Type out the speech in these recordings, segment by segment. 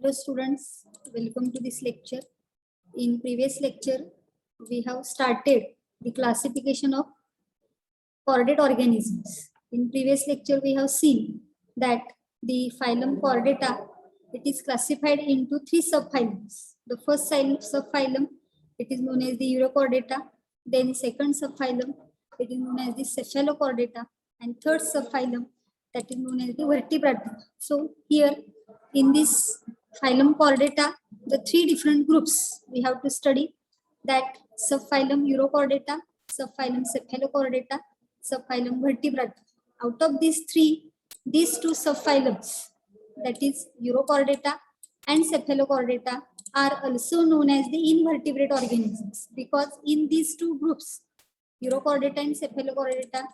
Hello students, welcome to this lecture. In previous lecture, we have started the classification of chordate organisms. In previous lecture, we have seen that the phylum Chordata, it is classified into three subphylums. The first subphylum, it is known as the Urochordata. Then second subphylum, it is known as the Cephalochordata. And third subphylum, that is known as the Vertebrata. So here in this phylum Chordata, the three different groups we have to study, that subphylum Urochordata, subphylum Cephalochordata, subphylum Vertebrata. Out of these two subphylums, that is Urochordata and Cephalochordata, are also known as the invertebrate organisms, because in these two groups, Urochordata and Cephalochordata,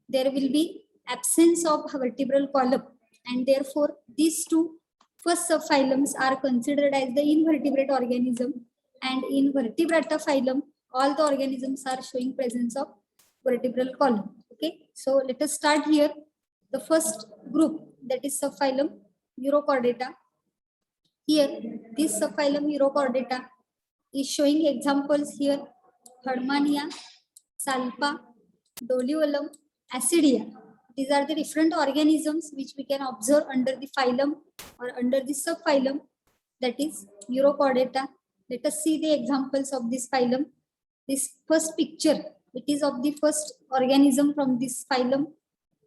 there will be absence of vertebral column, and therefore these two first subphylums are considered as the invertebrate organism, and in Vertebrata phylum, all the organisms are showing presence of vertebral column. Okay, so let us start here. The first group, that is subphylum Urochordata. Here, this subphylum Urochordata is showing examples here: Herdmania, Salpa, Doliolum, Acidia. These are the different organisms which we can observe under the phylum or under the subphylum, that is Urochordata. Let us see the examples of this phylum. This first picture, it is of the first organism from this phylum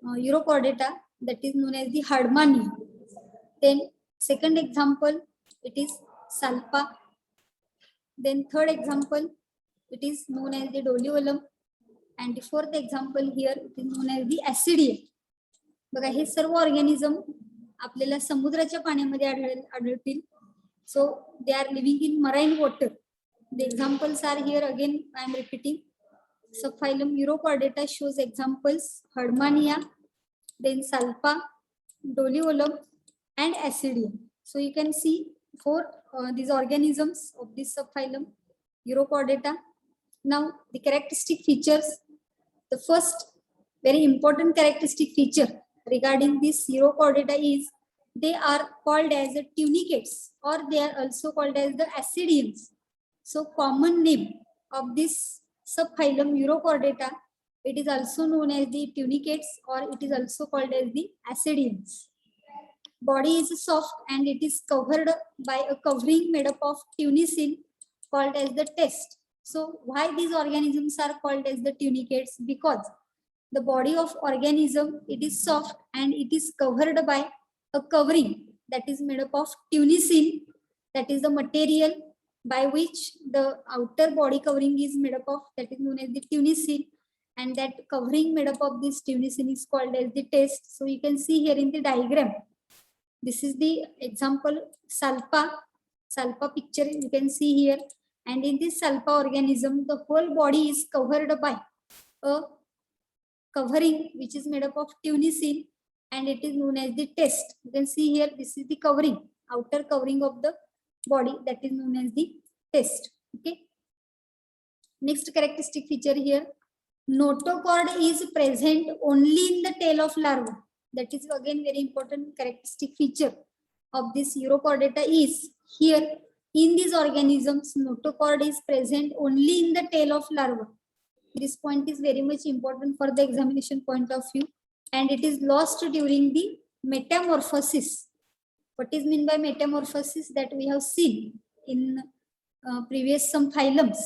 Urochordata, that is known as the Herdmania. Then second example, it is Salpa. Then third example, it is known as the Doliolum. And the fourth example here, it is known as the Acidia. बघा हे सर्व organism आपल्याला समुद्राच्या पाण्यामध्ये आढळतील. So they are living in marine water. The examples are here again. I am repeating. Subphylum Urochordata shows examples: Herdmania, then Salpa, Doliolum, and Acidia. So you can see these organisms of this subphylum Urochordata. Now the characteristic features. The first very important characteristic feature regarding this Urochordata is they are called as the tunicates, or they are also called as the Ascidians. So common name of this subphylum Urochordata, it is also known as the tunicates, or it is also called as the Ascidians. Body is soft and it is covered by a covering made up of tunicin called as the test. So why these organisms are called as the tunicates? Because the body of organism, it is soft and it is covered by a covering that is made up of tunicin, that is the material by which the outer body covering is made up of, that is known as the tunicin, and that covering made up of this tunicin is called as the test. So you can see here in the diagram, this is the example Salpa picture you can see here, and in this Salpa organism, the whole body is covered by a covering which is made up of tunicin, and it is known as the test. You can see here, this is the covering, outer covering of the body, that is known as the test. Okay. Next characteristic feature here, notochord is present only in the tail of larva. That is again very important characteristic feature of this Urochordata is here in these organisms, notochord is present only in the tail of larva. This point is very much important for the examination point of view, and it is lost during the metamorphosis. What is meant by metamorphosis? That we have seen in previous some phylums.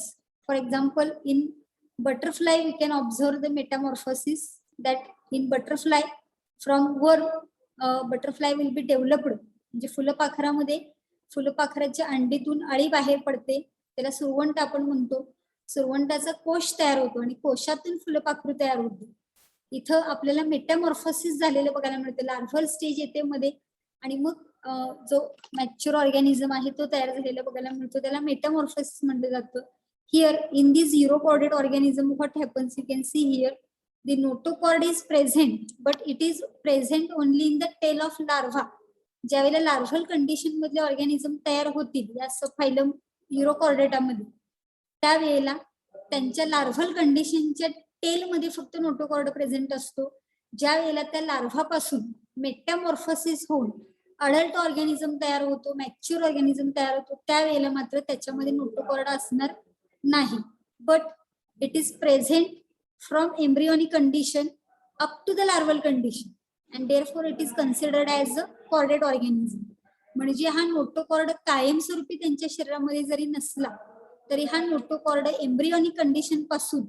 For example, in butterfly, we can observe the metamorphosis, that in butterfly, from worm, butterfly will be developed. म्हणजे फुलपाखरामध्ये फुलपाखराच्या अंडीतून अळी बाहेर पडते, त्याला सुरवंट आपण म्हणतो. सुरवंटाचा कोश तयार होतो आणि कोशातून फुलपाखरू तयार होते. इथं आपल्याला मेटामॉर्फोसिस झालेलं बघायला मिळते. लार्व्हल स्टेज येते मध्ये, आणि मग जो मॅच्युअर ऑर्गॅनिझम आहे तो तयार झालेला बघायला मिळतो, त्याला मेटामॉर्फोसिस म्हटलं जातं. Here in this urochordate organism what happens, you can see here the notochord is present, but it is present only in the tail of larva. ज्यावेळेला लार्व्हल कंडिशन मधले ऑर्गॅनिझम तयार होतील या सबफायलम युरोकॉर्डेटा मध्ये, त्यावेळेला त्यांच्या लार्व्हल कंडिशनच्या टेल मध्ये फक्त नोटोकॉर्ड प्रेझेंट असतो. ज्या वेळेला त्या लार्व्हा पासून मेटामॉर्फोसिस होऊन अडल्ट ऑर्गॅनिझम तयार होतो, मॅच्युअर ऑर्गॅनिझम तयार होतो, त्यावेळेला मात्र त्याच्यामध्ये नोटोकॉर्डा असणार नाही. But it is present from embryonic condition up to the larval condition and therefore it is considered as a chordate organism. म्हणजे हा नोटोकॉर्ड कायमस्वरूपी त्यांच्या शरीरामध्ये जरी नसला तरी हा नोटोकॉर्ड एम्ब्रियोनिक कंडिशन पासून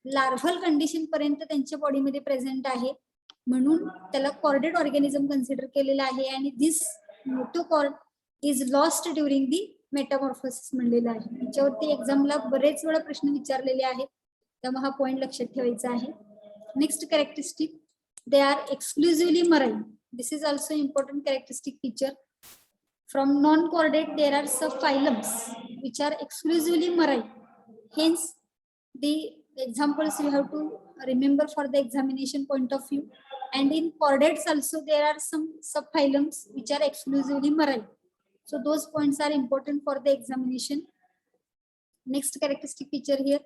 लार्व्हल कंडिशन पर्यंत त्यांच्या बॉडीमध्ये प्रेझेंट आहे, म्हणून त्याला कॉर्डेड ऑर्गॅनिझम कन्सिडर केलेलं आहे. आणि this notochord is lost during the metamorphosis म्हणलेलं आहे. याच्यावरती एक्झामला बरेच वेळा प्रश्न विचारलेले आहेत, त्यामुळे हा पॉइंट लक्षात ठेवायचा आहे. Next characteristic, they are exclusively marine. This is also important characteristic feature. From non-chordate there are subphylums which are exclusively marine. Hence the examples you have to remember for the examination point of view. And in chordates also there are some subphylums which are exclusively marine. So those points are important for the examination. Next characteristic feature here,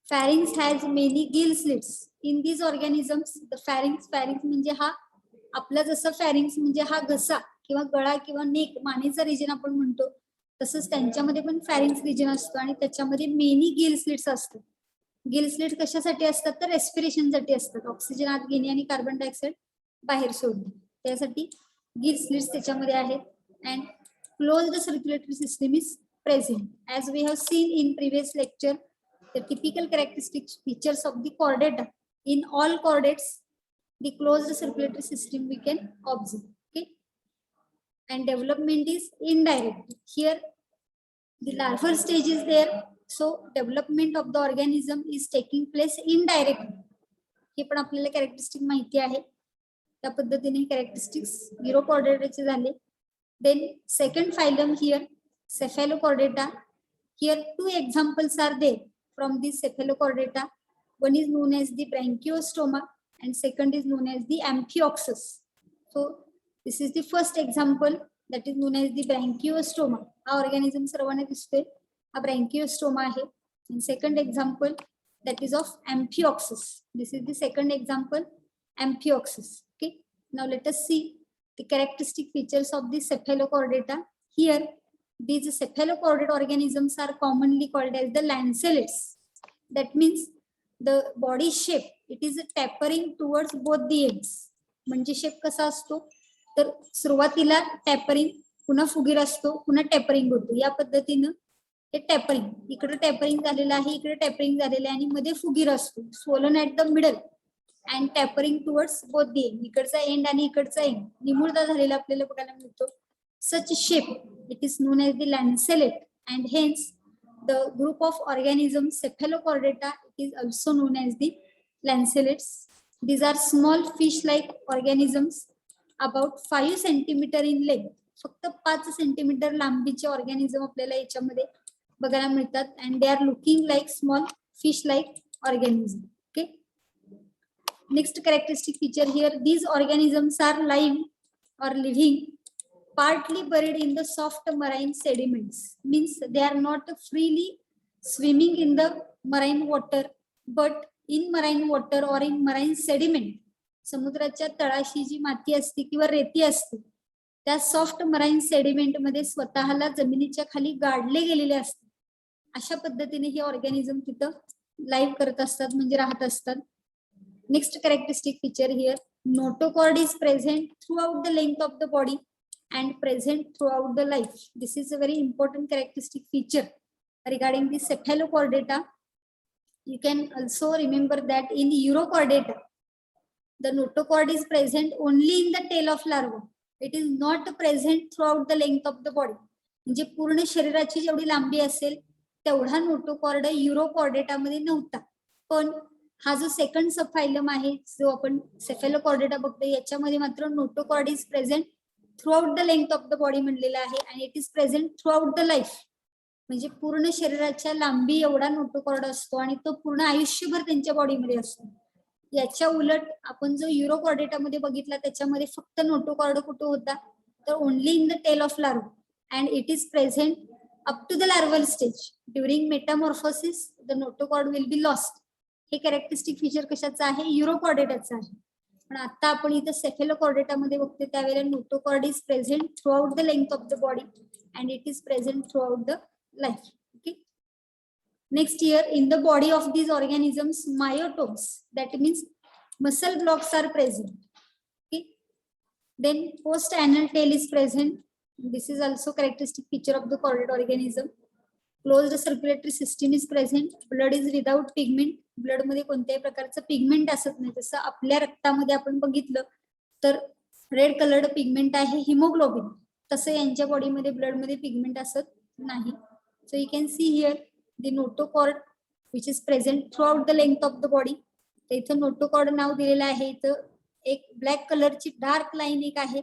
pharynx has many gill slits. In these organisms the pharynx म्हणजे हा आपला जसं pharynx म्हणजे हा घसा किंवा गळा किंवा नेक मानेचा रिजन आपण म्हणतो, तसंच त्यांच्यामध्ये पण pharynx रिजन असतो आणि त्याच्यामध्ये मेनी गिल स्लिट्स असतात. गिल स्लिट कशासाठी असतात तर रेस्पिरेशन साठी असतात, ऑक्सिजन आत घेणे आणि कार्बन डायऑक्साईड बाहेर सोडणे, त्यासाठी गिल स्लिट्स त्याच्यामध्ये आहेत. And closed circulatory system is present. As we have seen in previous lecture, the typical characteristic features of the chordata. In all chordates, the closed circulatory system we can observe. Okay, and development is indirect. Here, the larval stage is there, so development of the organism is taking place indirectly. हे पण आपल्याला characteristic माहिती आहे. त्या पद्धतीने characteristics यूरोकॉर्डेटाचे झाले. Then second phylum here, Cephalochordata. Here two examples are there from this Cephalochordata. One is known as the Branchiostoma and second is known as the Amphioxus. So this is the first example that is known as the Branchiostoma. हा organism सर्वांना दिसतोय, हा Branchiostoma आहे. And second example that is of Amphioxus. This is the second example, Amphioxus. Okay, now let us see the characteristic features of the Cephalochordata. Here, these cephalochordate organisms are commonly called as the lanceolate. That means the body shape, it is tapering towards both the ends. म्हणजे shape कसा असतो तर सुरुवातीला tapering, पुन्हा फुगीर असतो, पुन्हा tapering होतो. या पद्धतीनं हे टॅपरिंग, इकडे टॅपरिंग झालेलं आहे, इकडे टॅपरिंग झालेलं आहे आणि मध्ये फुगीर असतो. Swollen at the middle and tapering towards both the end. इकडचा एंड आणि इकडचा एंड निमुळता झालेला आपल्याला बघायला मिळतो. Such shape it is known as the lanceolate and hence the group of organisms Cephalochordata it is also known as the lanceolates. These are small fish-like organisms about 5 centimeter in length. फक्त 5 centimetre लांबीचे organism आपल्याला याच्यामध्ये बघायला मिळतात and they are looking like small fish-like organism. Okay. Next characteristic feature here, these organisms are live or living partly buried in the soft marine sediments. Means they are not freely swimming in the marine water, but in marine water or in marine sediment. समुद्राच्या तळाशी जी माती असते किंवा रेती असते त्या soft marine sediment मध्ये स्वतःला जमिनीच्या खाली गाडले गेलेले असतात. अशा पद्धतीने हे ऑर्गॅनिझम तिथं लाईव्ह करत असतात, म्हणजे राहत असतात. Next characteristic feature here, notochord is present throughout the length of the body and present throughout the life. This is a very important characteristic feature regarding the Cephalochordata. You can also remember that in Urochordata, the notochord is present only in the tail of larva. It is not present throughout the length of the body. म्हणजे पूर्ण शरीराची जेवढी लांबी असेल तेवढा notochord युरोकॉर्डेटा मध्ये नव्हता. पण हा जो सेकंड सबफायलम आहे जो आपण सेफेलोकॉर्डेटा बघतो याच्यामध्ये मात्र notochord is present throughout the length of the body म्हणलेला आहे आणि it is present throughout the life. म्हणजे पूर्ण शरीराच्या लांबी एवढा नोटोकॉर्ड असतो आणि तो पूर्ण आयुष्यभर त्यांच्या बॉडीमध्ये असतो. याच्या उलट आपण जो युरोकॉर्डेटा मध्ये बघितला त्याच्यामध्ये फक्त नोटोकॉर्ड कुठं होता तर only in the tail of larva and it is present up to the larval stage. During metamorphosis the notochord will be lost. हे कॅरेक्टरिस्टिक फीचर कशाचं आहे युरोकॉर्डेटाचं आहे. पण आता आपण इथं सेफेलोकॉर्डेटामध्ये बघतो त्यावेळेला notochord is present through out the length of the body and it is present through out the life. Okay. Next here, in the body of these organisms, myotomes, that means muscle blocks are present. Okay. Then post-anal tail is present. This is also characteristic feature of the chordate organism. Closed circulatory system is present. Blood is without pigment. Blood मध्ये कोणत्याही प्रकारचं pigment असत नाही. जसं आपल्या रक्तामध्ये आपण बघितलं तर रेड कलर्ड पिगमेंट आहे हिमोग्लोबिन. तसं यांच्या बॉडीमध्ये ब्लड मध्ये पिगमेंट असत नाही. So you can see here the notochord which is present throughout the length of the body. इथं notochord नाव दिलेलं आहे. इथं एक ब्लॅक कलरची डार्क लाईन एक आहे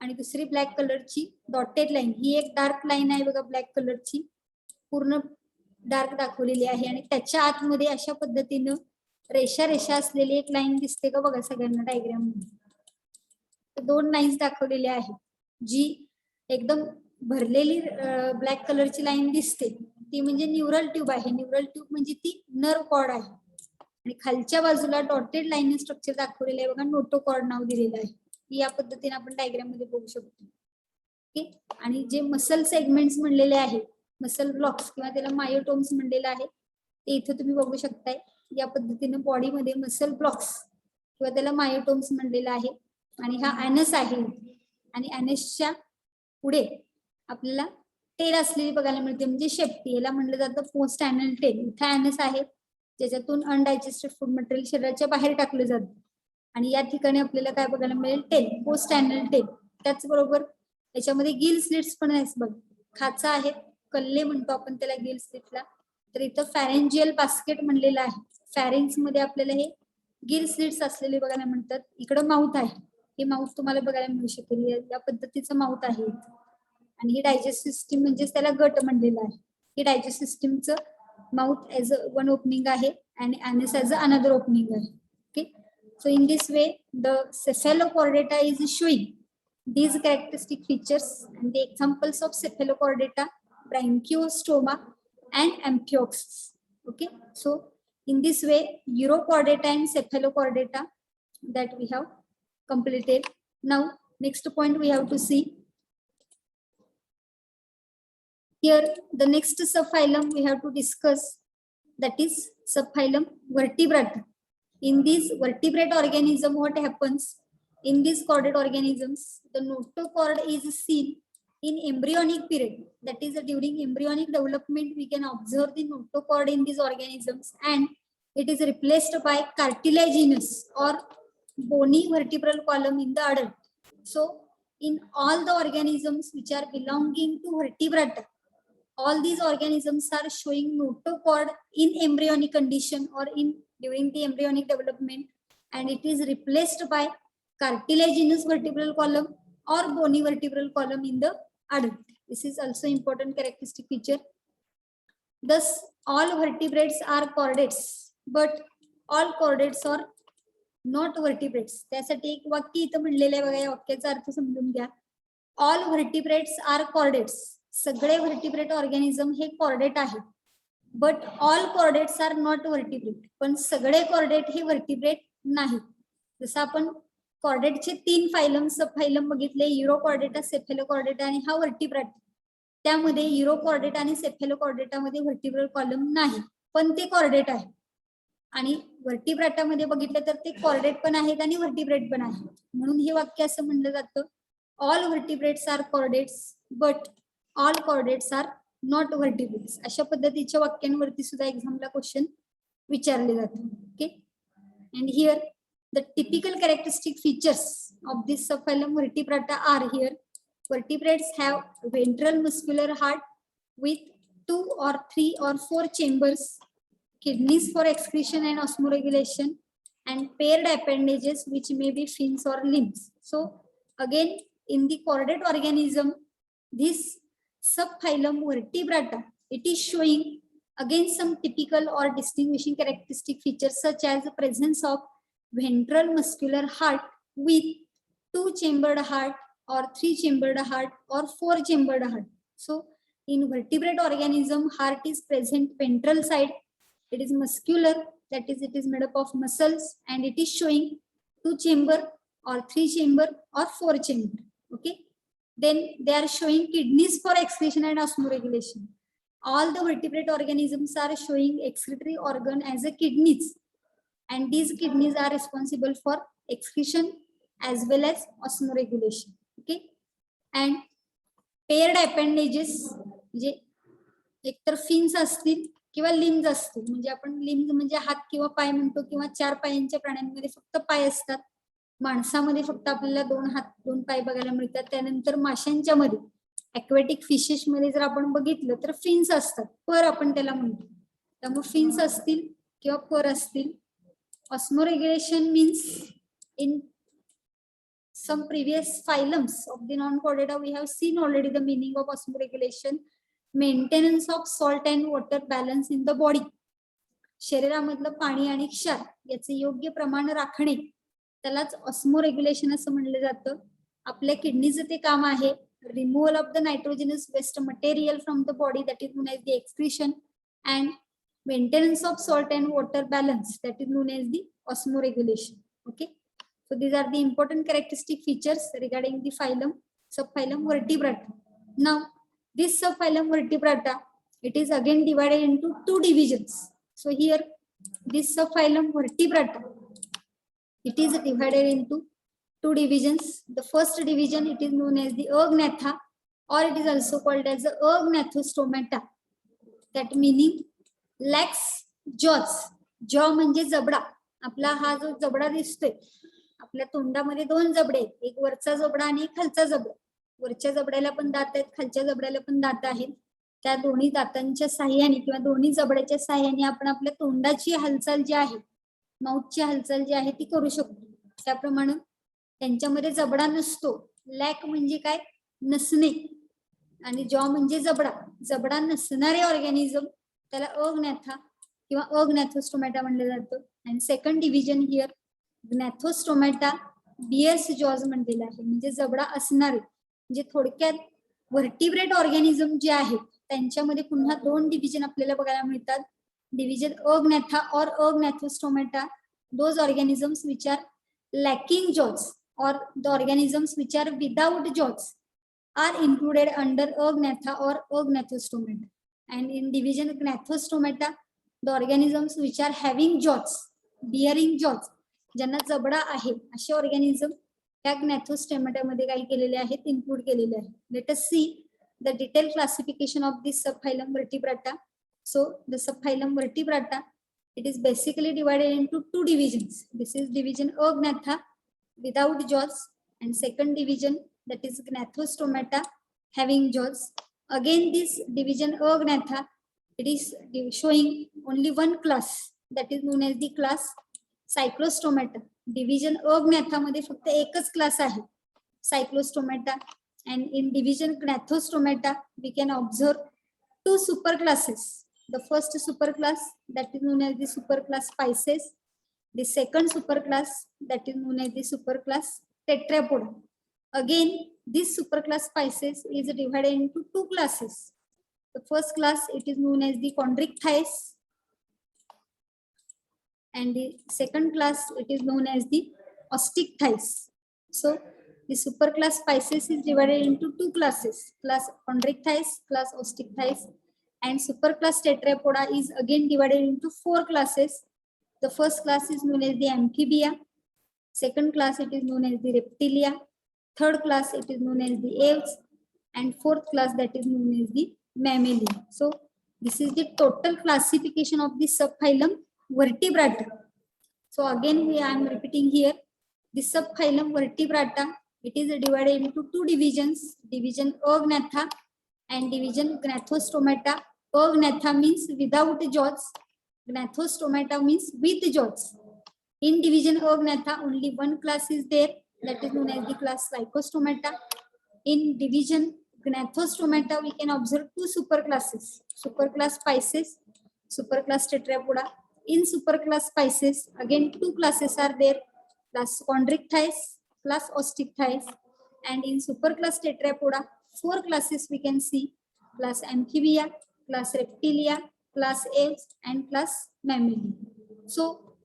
आणि दुसरी ब्लॅक कलरची डॉटेड लाईन. ही एक डार्क लाईन आहे बघा, ब्लॅक कलरची पूर्ण डार्क दाखवलेली आहे आणि त्याच्या आतमध्ये अशा पद्धतीनं रेषा रेषा असलेली एक लाईन दिसते का बघा सगळ्यांना डायग्राम मध्ये. 2 लाईन्स दाखवलेल्या आहेत. जी एकदम भरलेली ब्लॅक कलरची लाईन दिसते ती म्हणजे न्यूरल ट्यूब आहे. न्यूरल ट्यूब म्हणजे ती नर्व कॉर्ड आहे आणि खालच्या बाजूला डॉटेड लाईन स्ट्रक्चर दाखवलेलं आहे बघा, नोटोकॉर्ड नाव दिलेलं आहे. या पद्धतीने आपण डायग्राम मध्ये बघू शकतो. ओके. आणि जे मसल सेगमेंट्स म्हणलेले आहेत, मसल ब्लॉक्स किंवा त्याला मायोटोम्स म्हणलेलं आहे, ते इथं तुम्ही बघू शकताय. या पद्धतीने बॉडीमध्ये मसल ब्लॉक्स किंवा त्याला मायोटोम्स म्हणलेलं आहे. आणि हा ॲनस आहे आणि ॲनसच्या पुढे आपल्याला टेल असलेली बघायला मिळते म्हणजे शेपटी. याला म्हणलं जातं पोस्ट ॲनल टेल. इथं ॲनस आहे ज्याच्यातून अनडायजेस्टेड फूड मटेरियल शरीराच्या बाहेर टाकलं जातं आणि या ठिकाणी आपल्याला काय बघायला मिळेल, टेल, पोस्ट ॲनल टेल. त्याचबरोबर याच्यामध्ये गिल स्लिट्स पण आहेत बघ, खाचा आहेत, कल्ले म्हणतो आपण त्याला गिल स्लिटला. तर इथं फॅरेंजियल बास्केट म्हणलेलं आहे. फॅरेंज मध्ये आपल्याला हे गिल स्लिट्स असलेले बघायला मिळतात. इकडं माउथ आहे, हे माउथ तुम्हाला बघायला मिळू शकेल. या पद्धतीचं माउथ आहे आणि ही डायजेस्टिव्ह सिस्टीम म्हणजेच त्याला गट म्हणलेलं आहे. ही डायजेस्टिव्ह सिस्टीमचं mouth as a one opening आहे आणि anus as a another opening आहे. Okay. So in this way the cephalochordata is showing these characteristic features and the examples of cephalochordata, branchiostoma and amphioxus. Okay. So in this way urochordata and cephalochordata that we have completed. Now next point we have to see. Here the next subphylum we have to discuss, that is subphylum vertebrata. In these vertebrate organism, what happens in these chordate organisms, the notochord is seen in embryonic period. That is during embryonic development we can observe the notochord in these organisms and it is replaced by cartilaginous or bony vertebral column in the adult. So in all the organisms which are belonging to vertebrata, all these organisms are showing notochord in embryonic condition or in during the embryonic development and it is replaced by cartilaginous vertebral column or bony vertebral column in the adult. This is also important characteristic feature. Thus all vertebrates are chordates but all chordates are not vertebrates. त्यासाठी एक वाक्य इथं म्हणलेलं आहे बघा, या वाक्याचा अर्थ समजून घ्या. All vertebrates are chordates. सगळे व्हर्टिब्रेट ऑर्गॅनिझम हे कॉर्डेट आहेत. But all chordates are not vertebrate. पण सगळे कॉर्डेट हे व्हर्टिब्रेट नाही. जसं आपण कॉर्डेटचे 3 फायलम सब फायलम बघितले, युरोकॉर्डेटा, सेफेलोकॉर्डेटा आणि हा व्हर्टिब्राटा. त्यामध्ये युरोकॉर्डेटा आणि सेफेलोकॉर्डेटामध्ये व्हर्टिब्रल कॉलम नाही पण ते कॉर्डेट आहे. आणि व्हर्टिब्राटामध्ये बघितलं तर ते कॉर्डेट पण आहेत आणि व्हर्टिब्रेट पण आहेत. म्हणून हे वाक्य असं म्हणलं जातं, all vertebrates are chordates but all chordates are not vertebrates. अशा पद्धतीच्या वाक्यांवरती सुद्धा एक्झामला क्वेश्चन विचारले जातात. Okay. And here the typical characteristic features of this subphylum vertebrata are here. Vertebrates have ventral muscular heart with 2 or 3 or 4 chambers, kidneys for excretion and osmoregulation, and paired appendages which may be fins or limbs. So again in the chordate organism, this subphylum vertebrata, it is showing again some typical or distinguishing characteristic features such as the presence of ventral muscular heart with 2 chambered heart or 3 chambered heart or 4 chambered heart. So in vertebrate organism, heart is present ventral side. It is muscular, that is it is made up of muscles and it is showing 2 chamber or 3 chamber or 4 chamber. Okay. Then they are showing kidneys for excretion and osmoregulation. All the vertebrate organisms are showing excretory organ as a kidneys, and these kidneys are responsible for excretion as well as osmoregulation. Okay. And paired appendages म्हणजे एकतर fins असतील किंवा limbs असतील. म्हणजे आपण limbs म्हणजे हात किंवा पाय म्हणतो, किंवा 4 पायांच्या प्राण्यांमध्ये फक्त पाय असतात. माणसामध्ये फक्त आपल्याला 2 हात 2 पाय बघायला मिळतात. त्यानंतर माशांच्या मध्ये ॲक्वेटिक फिशेस मध्ये जर आपण बघितलं तर फिन्स असतात, पर आपण त्याला म्हणतो. त्यामुळे फिन्स असतील किंवा पर असतील. Osmoregulation means in some previous phylums of the non-chordata we have seen already the meaning of osmoregulation. Maintenance of salt and water balance in the body. शरीरामधलं पाणी आणि क्षार याचे योग्य प्रमाण राखणे त्यालाच ऑस्मोरेग्युलेशन असं म्हणलं जातं. आपल्या किडनीचं ते काम आहे. Removal of the nitrogenous waste material from the body, that is known as the excretion, and maintenance of salt and water balance, that is known as the osmoregulation. Okay, so these are the important characteristic features regarding the phylum, subphylum Vertebrata. Now this subphylum Vertebrata, it is again divided into 2 divisions. So here this subphylum Vertebrata, it is divided into 2 divisions. The first division, it is known as the Agnatha, or it is also called as the Agnathostomata. That meaning lacks jaws. Jaw म्हणजे जबडा. आपला हा जो जबडा दिसतोय, आपल्या तोंडामध्ये 2 जबडे आहेत, एक वरचा जबडा आणि एक खालचा जबडा. वरच्या जबड्याला पण दात आहेत, खालच्या जबड्याला पण दात आहेत. त्या दोन्ही दातांच्या साह्याने किंवा दोन्ही जबड्याच्या साह्याने आपण आपल्या तोंडाची हालचाल जी आहे, माउथची हालचाल जी आहे ती करू शकतो. त्याप्रमाणे त्यांच्यामध्ये जबडा नसतो. लॅक म्हणजे काय? नसणे. आणि जॉ म्हणजे जबडा. जबडा नसणारे ऑर्गॅनिझम त्याला अग्नॅथा किंवा अग्नॅथोस्टोमॅटा म्हणलं जातं. आणि second division here gnathostomata bears jaws म्हणलेलं आहे, म्हणजे जबडा असणारे. म्हणजे थोडक्यात व्हर्टिब्रेट ऑर्गॅनिझम जे आहेत त्यांच्यामध्ये पुन्हा 2 डिव्हिजन आपल्याला बघायला मिळतात. डिव्हिजन अग्नॅथा और agnathostomata, those organisms which are lacking jaws और the organisms which are without jaws are included under Agnatha or Agnathostomata. And in division Gnathostomata, the organisms which are having jaws, bearing jaws, ज्यांना जबडा आहे असे organism त्या ग्नॅथोस्टोमॅटा मध्ये काही केलेले आहेत, इन्क्लूड केलेले आहेत. Let us see the detail classification of this subphylum vertebrata. So the subphylum Vertebrata, it is basically divided into 2 divisions. This is division Agnatha without jaws, and second division, that is Gnathostomata having jaws. Again this division Agnatha, it is showing only one class, that is known as the class Cyclostomata. Division Agnatha मध्ये फक्त एकच class आहे, Cyclostomata. And in division Gnathostomata we can observe 2 super classes. The first super class, that is known as the super class Pisces. The second super class, that is known as the super class Tetrapoda. Again, this superclass Pisces is divided into 2 classes. The first class, it is known as the Chondrichthyes, and the second class, it is known as the Osteichthyes. So the superclass Pisces is divided into 2 classes, class Chondrichthyes, class Osteichthyes, and superclass Tetrapoda is again divided into 4 classes. The first class is known as the Amphibia, second class it is known as the Reptilia, third class it is known as the aves, and fourth class that is known as the Mammalia. So this is the total classification of the subphylum Vertebrata. So again I am repeating here, the subphylum Vertebrata, it is divided into 2 divisions, division Agnatha and division Gnathostomata. Agnatha means without jaws, Gnathostomata means with jaws. In division Agnatha only one class is there, that is known as the class Lycostomata. In division Gnathostomata we can observe 2 superclasses, superclass Pisces, superclass Tetrapoda. In superclass Pisces again 2 classes are there, class Chondrichthyes, class Osteichthyes. And in superclass Tetrapoda 4 classes we can see, class Amphibia, class Reptilia, class Aves, and class Mammalia. So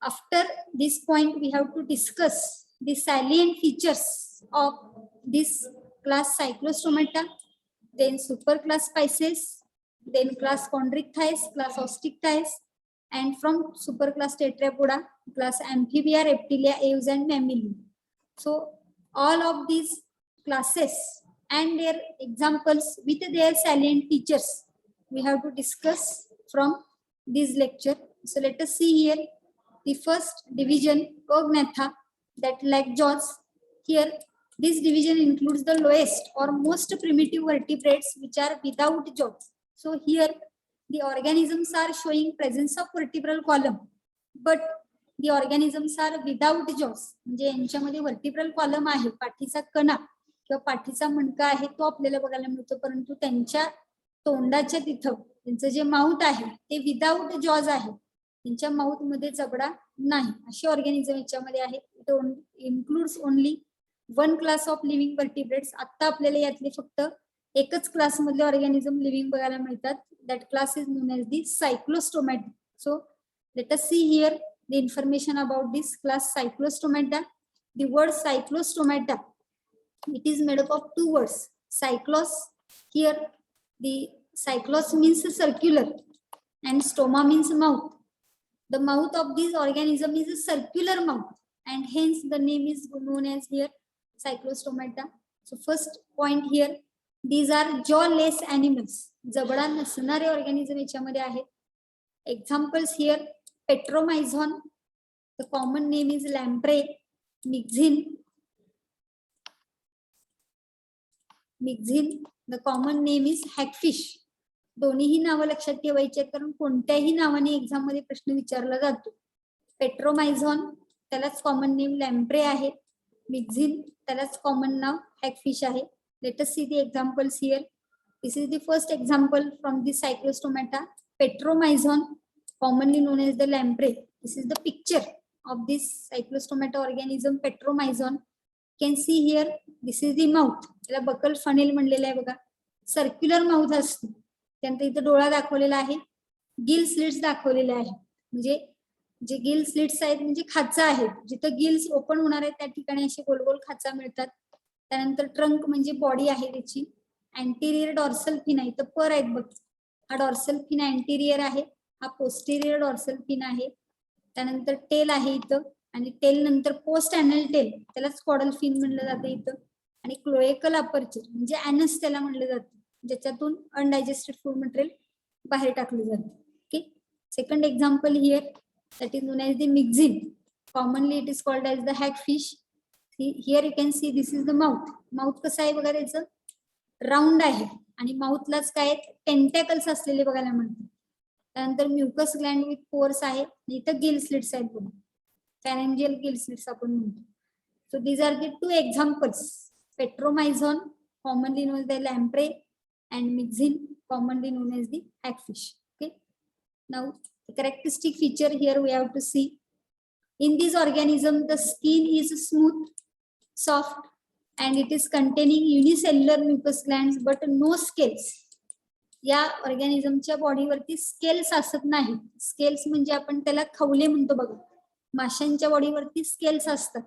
After this point, we have to discuss the salient features of this class Cyclostomata, then superclass Pisces, then class Chondrichthyes, class Osteichthyes, and from superclass Tetrapoda, class Amphibia, Reptilia, Aves, and Mammalia. So all of these classes and their examples with their salient features we have to discuss from this lecture. So let us see here the first division, Prognatha, that like jaws. Here this division includes the lowest or most primitive vertebrates which are without jaws. So here the organisms are showing presence of vertebral column, but the organisms are without jaws. म्हणजे यांच्यामध्ये vertebral column आहे, पाठीचा कणा किंवा पाठीचा मणका आहे तो आपल्याला बघायला मिळतो, परंतु त्यांच्या तोंडाच्या तिथं त्यांचं जे माउथ आहे ते विदाउट जॉज आहे, त्यांच्या माउथ मध्ये जबडा नाही, असे ऑर्गॅनिझम याच्यामध्ये आहेत. It includes only one class of living vertebrates. आता आपल्याला यातले फक्त एकच क्लास मधले ऑर्गॅनिझम लिव्हिंग बघायला मिळतात. That class is known as the cyclostomata. So let us see here the information about this class Cyclostomata. The word Cyclostomata, it is made up of two words. Cyclos, here the cyclos means circular and stoma means mouth. The mouth of this organism is a circular mouth and hence the name is known as here Cyclostomata. So first point here, these are jawless animals. जबडा नसणारे organism याच्यामध्ये आहेत. Examples here, Petromyzon, the common name is lamprey. Myxin, the common name is hagfish. दोन्हीही नावं लक्षात ठेवायची आहेत कारण कोणत्याही नावाने एक्झाम मध्ये प्रश्न विचारला जातो. पेट्रोमायझॉन त्यालाच कॉमन नेम लॅम्प्रे आहे, मिक्झिन त्यालाच कॉमन नाव हॅगफिश आहे. Let us see the examples here. This is the first example from the cyclostomata. Petromyzon, commonly known as the lamprey. This is the picture of this cyclostomata organism, Petromyzon. You can see here, this is the mouth. त्याला buckle funnel म्हणलेलं आहे बघा. Circular mouth असतो. त्यानंतर इथे डोळा दाखवलेला आहे, गिल स्लिट्स दाखवलेले आहेत. म्हणजे जे गिल स्लिट्स आहेत म्हणजे खाचा आहेत, जिथं गिल्स ओपन होणार आहेत त्या ठिकाणी असे गोल गोल खाचा मिळतात. त्यानंतर ट्रंक म्हणजे बॉडी आहे त्याची. अँटेरियर डॉर्सल फिन आहे, इथं पर आहेत बघ. हा डॉर्सल फिन अँटेरियर आहे, हा पोस्टेरियर डॉर्सल फिन आहे. त्यानंतर टेल आहे इथं आणि टेल नंतर पोस्ट अॅनल टेल, त्यालाच कॉडल फिन म्हणलं जातं इथं. आणि क्लोएकल अपर्चर म्हणजे ॲनस त्याला म्हणलं जातं, ज्याच्यातून अनडायजेस्टेड फूड मटेरियल बाहेर टाकलं जातं. Okay, second example here, that is known as the myxine. Commonly it is called as the hagfish. Here you can see this is the mouth. Mouth कसं आहे बघा, त्याचं राऊंड आहे आणि माउथलाच काय टेंटॅकल्स असलेले बघायला मिळतात. त्यानंतर म्युकस ग्लँड विथ पोर्स आहे, इथं गिल स्लिट्स आहेत बघा, फॅरेंजियल गिल स्लिट्स आपण म्हणतो. So these are the two examples. Petromyzon commonly known as the lamprey and myxine commonly known as the hagfish. Okay, now characteristic feature here we have to see. In this organism the skin is smooth, soft and it is containing unicellular mucous glands but no scales. या ऑर्गॅनिझमच्या बॉडीवरती scales असत नाही. Scales म्हणजे आपण त्याला खवले म्हणतो बघा. माशांच्या बॉडीवरती स्केल्स असतात,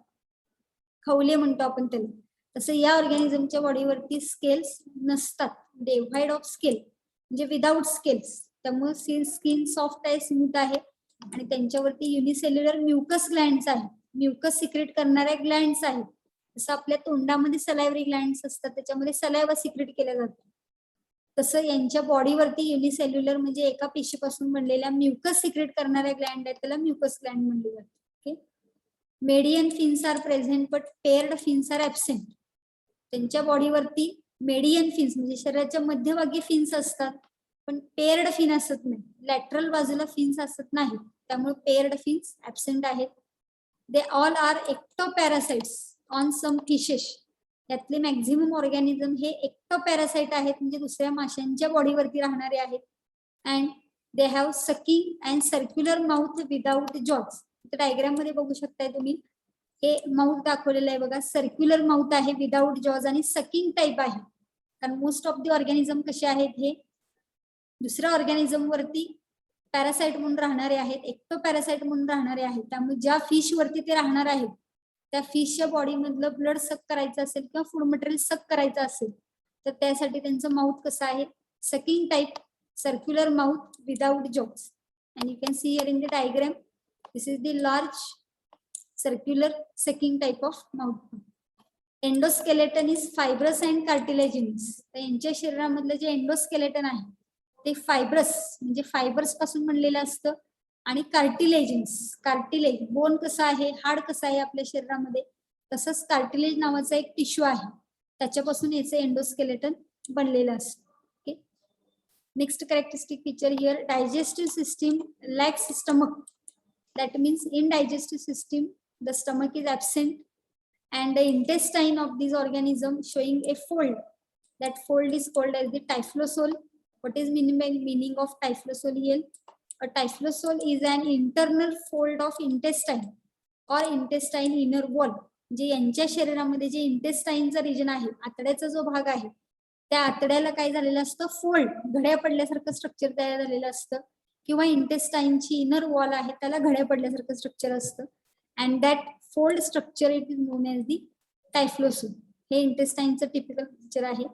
खवले म्हणतो आपण त्याला. तसं या ऑर्गॅनिझमच्या बॉडीवरती स्केल्स नसतात. डेव्हाइड ऑफ स्केल म्हणजे विदाउट स्केल्स. त्यामुळे स्किन सॉफ्ट आहे, स्मूथ आहे आणि त्यांच्यावरती युनिसेल्युलर म्युकस ग्लँड्स आहेत, म्युकस सिक्रेट करणाऱ्या ग्लँड्स आहेत. जसं आपल्या तोंडामध्ये सलायव्हरी ग्लँड्स असतात, त्याच्यामध्ये सलायवा सिक्रेट केला जातो, तसं यांच्या बॉडीवरती युनिसेल्युलर म्हणजे एका पेशीपासून बनलेल्या म्युकस सिक्रेट करणाऱ्या ग्लँड आहेत, त्याला म्युकस ग्लँड म्हणले जाते. Okay, median fins are present but paired fins are absent. त्यांच्या बॉडीवरती मेडियन फिन्स म्हणजे शरीराच्या मध्यभागी फिन्स असतात, पण पेअर्ड फिन असत नाही. लॅटरल बाजूला फिन्स असत नाही, त्यामुळे पेअर्ड फिन्स ऍब्सेंट आहेत. They all are ectoparasites on some fishes. यातले मॅक्झिमम ऑर्गॅनिझम हे एक्टोपॅरासाइट आहेत, म्हणजे दुसऱ्या माशांच्या बॉडीवरती राहणारे आहेत. And they have sucking and circular mouth without jaws. Diagram मध्ये बघू शकताय तुम्ही, हे माउथ दाखवलेलं आहे बघा, सर्क्युलर माउथ आहे विदाउट जॉज आणि सकिंग टाईप आहे. कारण मोस्ट ऑफ द ऑर्गॅनिझम कसे आहेत, हे दुसऱ्या ऑर्गॅनिझम वरती पॅरासाइट म्हणून राहणारे आहेत, एक्टोपॅरासाइट म्हणून राहणारे आहेत. त्यामुळे ज्या फिश वरती ते राहणार आहेत त्या फिशच्या बॉडी मधलं ब्लड सक करायचं असेल किंवा फूड मटेरियल सक करायचं असेल तर त्यासाठी त्यांचं माउथ कसं आहे, sucking type circular mouth without jaws. And you can see here in the diagram this is the large circular sucking type of mouth. Endoskeleton is fibrous and cartilaginous. तर यांच्या शरीरामधलं जे एंडोस्केलेटन आहे ते फायब्रस म्हणजे fibres पासून बनलेलं असतं आणि कार्टिलेज बोन कसं आहे, हाड कसं आहे आपल्या शरीरामध्ये, तसंच कार्टिलेज नावाचा एक टिश्यू आहे त्याच्यापासून याचं एंडोस्केलेटन बनलेलं असतं. Okay. Next characteristic feature here, digestive system lacks stomach. That means in digestive system the stomach is absent and the intestine of this organism showing a fold. That fold is called as the typhlosole. What is meaning of typhlosole here? A typhlosole is an internal fold of intestine or intestine inner wall. जे यांच्या शरीरामध्ये जे इंटेस्टाइनचा region आहे, आतड्याचा जो भाग आहे, त्या आतड्याला काय झालेलं असतं, फोल्ड, घड्या पडल्यासारखं स्ट्रक्चर तयार झालेलं असतं, किंवा इंटेस्टाइनची इनर वॉल आहे त्याला घड्या पडल्यासारखं स्ट्रक्चर असतं. And that fold structure it is known as the typhlosole. हे intestine typical feature आहे.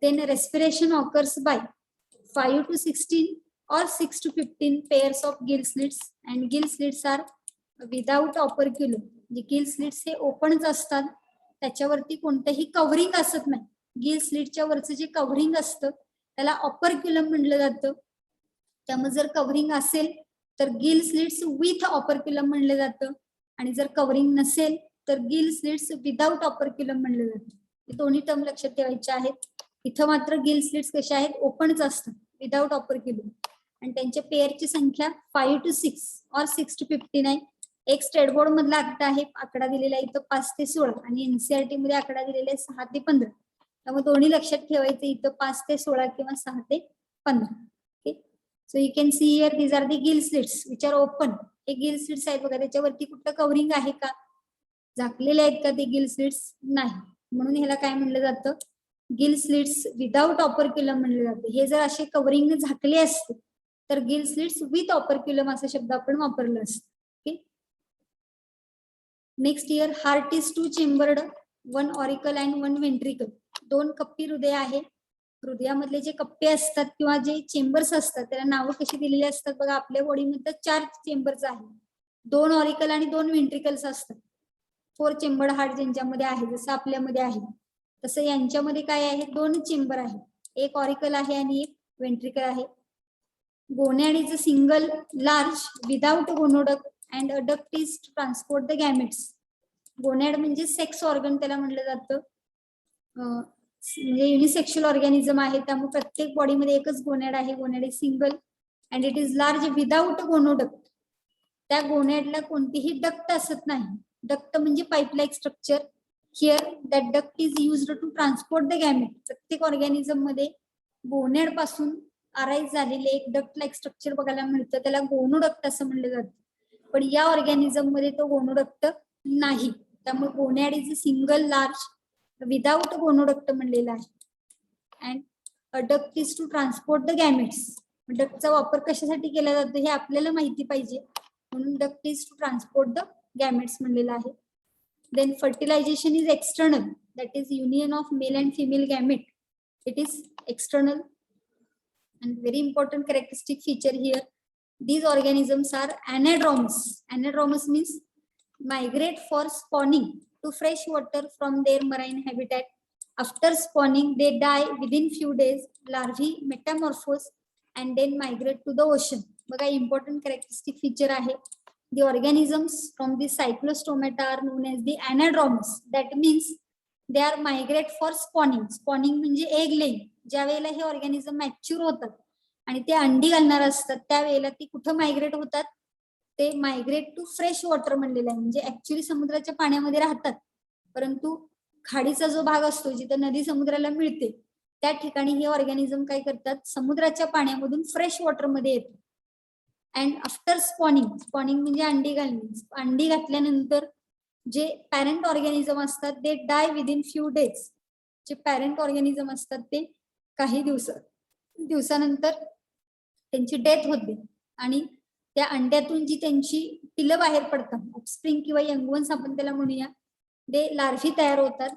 Then respiration occurs by 5 to 16 or 6 to 15 pairs of gill slits, and gill slits are without operculum. जे gill slits हे ओपनच असतात, त्याच्यावरती कोणतंही covering असत नाही. Gill स्लिटच्या वरचं जे कव्हरिंग असतं त्याला ऑपरक्युलम म्हणलं जातं. त्यामुळे जर कव्हरिंग असेल तर गिल स्लिट्स विथ ऑपरक्युलम म्हणलं जातं, आणि जर कव्हरिंग नसेल तर गिल स्लिट्स विदाउट ऑपरक्युलम म्हणलं जातं. हे दोन्ही टर्म लक्षात ठेवायचे आहेत. इथं मात्र गिल स्लिट्स कशा आहेत, ओपनच असतात विदाउट ऑपरक्युलम, आणि त्यांच्या पेअरची संख्या 5 to 6 or 6 to 15 आहे. एक स्टेट बोर्ड मधला आकडा आहे, आकडा दिलेला आहे इथं 5 ते 16, आणि एनसीआरटी मध्ये आकडा दिलेला आहे 6 ते 15. त्यामुळे दोन्ही लक्षात ठेवायचे, इथं 5 ते 16 किंवा 6 ते 15. Okay. So you can see here these are the gill slits which are open. हे गिल स्लिट्स आहेत बघा, त्याच्यावरती कुठलं कव्हरिंग आहे का, झाकलेले आहेत का ते गिल स्लिट्स, नाही. म्हणून ह्याला काय म्हणलं जातं, गिल स्लिट्स विदाउट ऑपरक्युलम म्हणलं जातं. हे जर असे कव्हरिंग झाकले असते तर गिल स्लिट्स विथ ऑपरक्युलम असा शब्द आपण वापरला असतो. Okay. Next here, heart is 2 chambered, 1 auricle and 1 ventricle. 2 कप्पी हृदय आहे. हृदयामधले जे कप्पे असतात किंवा जे चेंबर्स असतात त्याला नावं कशी दिलेली असतात बघा, आपल्या बॉडीमध्ये 4 चेंबर्स आहेत, 2 ऑरिकल आणि 2 वेंट्रिकल्स असतात. 4 चेंबर्ड हार्ट ज्यांच्यामध्ये आहे, जसं आपल्यामध्ये आहे तसं यांच्यामध्ये काय आहे, 2 चेंबर आहे, एक ऑरिकल आहे आणि एक वेंट्रिकल आहे. Gonad is a single large without gonoduct and a duct is to transport the gametes. Gonad म्हणजे सेक्स ऑर्गन त्याला म्हणलं जातं, म्हणजे युनिसेक्शुअल ऑर्गॅनिझम आहे, त्यामुळे प्रत्येक बॉडीमध्ये एकच गोनॅड आहे. Gonad is single and it is large without gonoduct. त्या गोनॅडला कोणतीही डक्ट असत नाही. डक्ट म्हणजे pipe like structure. Here that duct is used to transport the gamete. प्रत्येक ऑर्गॅनिझम मध्ये गोनॅड पासून अराईज झालेले एक डक्ट लाईक स्ट्रक्चर बघायला मिळतं, त्याला गोनोडक्ट असं म्हणलं जातं. पण या ऑर्गॅनिझम मध्ये तो गोनोडक्ट नाही, त्यामुळे gonad is a single large without gonoduct म्हणलेला आहे. And a duct is to transport the gametes. डक्टचा वापर कशासाठी केला जातो हे आपल्याला माहिती पाहिजे, म्हणून duct is to transport the gametes म्हणलेला आहे. Then fertilisation is external, that is union of male and female gamete. It is external. And very important characteristic feature here, these organisms are anadromous. Anadromous means migrate for spawning to fresh water from their marine habitat. After spawning, they die within few days. Larvae metamorphose and then migrate to the ocean. बघा, important characteristic feature आहे. The organisms from the cyclostomata are known as the anadromous. That means they are migrate for spawning. Spawning म्हणजे egg laying. ज्या वेळेला हे organism mature होतात आणि ते अंडी घालणार असतात त्यावेळेला ती कुठं मायग्रेट होतात, ते मायग्रेट टू फ्रेश वॉटर म्हणलेलं आहे. म्हणजे ऍक्च्युअली समुद्राच्या पाण्यामध्ये राहतात, परंतु खाडीचा जो भाग असतो जिथे नदी समुद्राला मिळते त्या ठिकाणी हे ऑर्गॅनिझम काय करतात, समुद्राच्या पाण्यामधून फ्रेश वॉटर मध्ये येतात. अँड आफ्टर स्पॉनिंग, स्पॉनिंग म्हणजे अंडी घालणे, अंडी घातल्यानंतर जे पॅरेंट ऑर्गॅनिझम असतात ते डाय विदिन फ्यू डेज. जे पॅरेंट ऑर्गॅनिझम असतात ते काही दिवसानंतर त्यांची डेथ होते आणि त्या अंड्यातून जी त्यांची पिलं बाहेर पडतात, ऑफस्प्रिंग किंवा यंगवन्स आपण त्याला म्हणूया, ते लार्व्ही तयार होतात.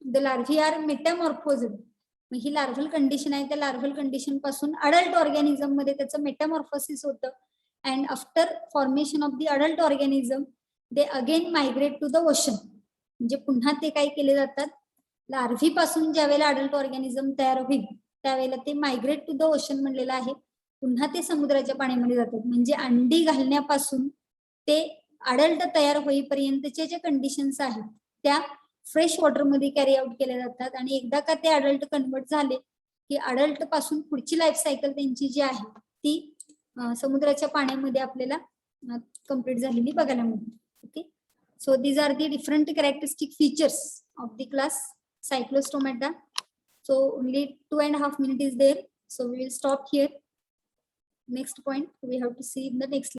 The larvae are metamorphosed. ही लार्व्हल कंडिशन आहे, त्या लार्व्हल कंडिशन पासून अडल्ट ऑर्गॅनिझम मध्ये त्याचं मेटामॉर्फोसिस होतं. And after formation of the adult organism they again migrate to the ocean. म्हणजे पुन्हा ते काय केले जातात, लार्व्ही पासून ज्या वेळेला अडल्ट ऑर्गॅनिझम तयार होईल त्यावेळेला ते मायग्रेट टू द ओशन म्हणलेलं आहे. पुन्हा ते समुद्राच्या पाण्यामध्ये जातात. म्हणजे अंडी घालण्यापासून ते अडल्ट तयार होईपर्यंतचे जे कंडिशन्स आहेत त्या फ्रेश वॉटर मध्ये कॅरी आउट केल्या जातात. आणि एकदा का ते अडल्ट कन्वर्ट झाले की अडल्ट पासून पुढची लाईफ सायकल त्यांची जी आहे ती समुद्राच्या पाण्यामध्ये आपल्याला कम्प्लीट झालेली बघायला मिळते. Okay, so these are the different characteristic features of the class Cyclostomata. So only 2.5 minutes is there, so we will stop here. Next point we have to see in the next